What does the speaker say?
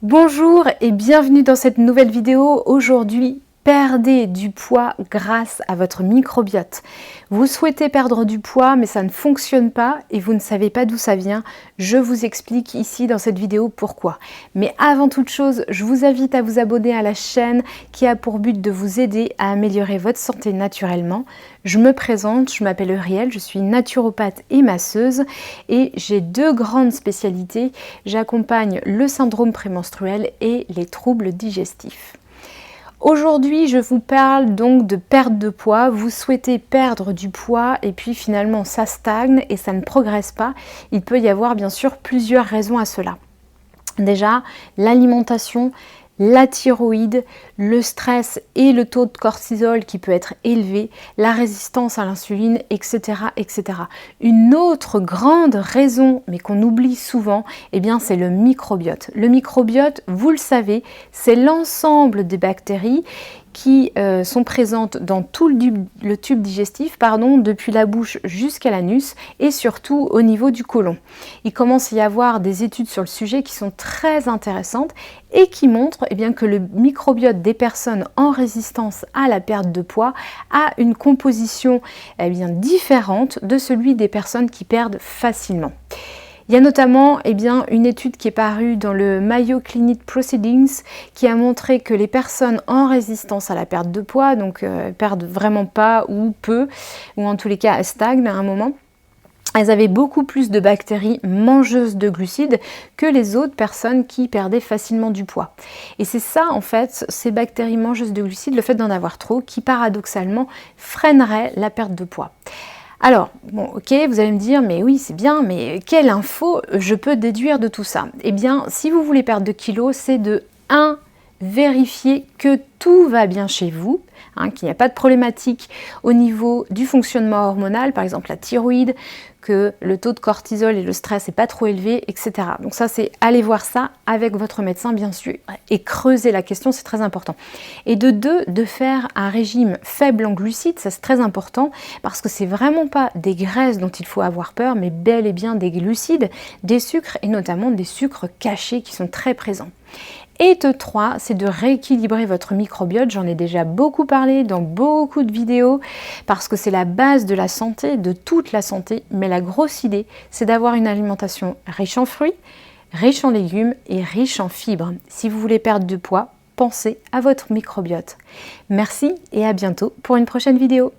Bonjour et bienvenue dans cette nouvelle vidéo. Aujourd'hui, perdez du poids grâce à votre microbiote. Vous souhaitez perdre du poids mais ça ne fonctionne pas et vous ne savez pas d'où ça vient. Je vous explique ici dans cette vidéo pourquoi. Mais avant toute chose, je vous invite à vous abonner à la chaîne qui a pour but de vous aider à améliorer votre santé naturellement. Je me présente, je m'appelle Euriel, je suis naturopathe et masseuse et j'ai deux grandes spécialités. J'accompagne le syndrome prémenstruel et les troubles digestifs. Aujourd'hui, je vous parle donc de perte de poids. Vous souhaitez perdre du poids et puis finalement ça stagne et ça ne progresse pas. Il peut y avoir bien sûr plusieurs raisons à cela. Déjà, l'alimentation, la thyroïde, le stress et le taux de cortisol qui peut être élevé, la résistance à l'insuline, etc., etc. Une autre grande raison, mais qu'on oublie souvent, eh bien, c'est le microbiote. Le microbiote, vous le savez, c'est l'ensemble des bactéries qui sont présentes dans tout le tube digestif, depuis la bouche jusqu'à l'anus et surtout au niveau du côlon. Il commence à y avoir des études sur le sujet qui sont très intéressantes et qui montrent que le microbiote des personnes en résistance à la perte de poids a une composition différente de celui des personnes qui perdent facilement. Il y a notamment une étude qui est parue dans le Mayo Clinic Proceedings qui a montré que les personnes en résistance à la perte de poids, donc perdent vraiment pas ou peu, ou en tous les cas elles stagnent à un moment, elles avaient beaucoup plus de bactéries mangeuses de glucides que les autres personnes qui perdaient facilement du poids. Et c'est ça en fait, ces bactéries mangeuses de glucides, le fait d'en avoir trop, qui paradoxalement freinerait la perte de poids. Alors, bon, ok, vous allez me dire, mais oui, c'est bien, mais quelle info je peux déduire de tout ça? Eh bien, si vous voulez perdre 2 kilos, c'est de 1. Vérifier que tout va bien chez vous, qu'il n'y a pas de problématique au niveau du fonctionnement hormonal, par exemple la thyroïde, que le taux de cortisol et le stress n'est pas trop élevé, etc. Donc ça, c'est aller voir ça avec votre médecin, bien sûr, et creuser la question, c'est très important. Et de 2, de faire un régime faible en glucides, ça c'est très important, parce que c'est vraiment pas des graisses dont il faut avoir peur, mais bel et bien des glucides, des sucres, et notamment des sucres cachés qui sont très présents. Et de 3, c'est de rééquilibrer votre microbiote. J'en ai déjà beaucoup parlé dans beaucoup de vidéos parce que c'est la base de la santé, de toute la santé. Mais la grosse idée, c'est d'avoir une alimentation riche en fruits, riche en légumes et riche en fibres. Si vous voulez perdre du poids, pensez à votre microbiote. Merci et à bientôt pour une prochaine vidéo.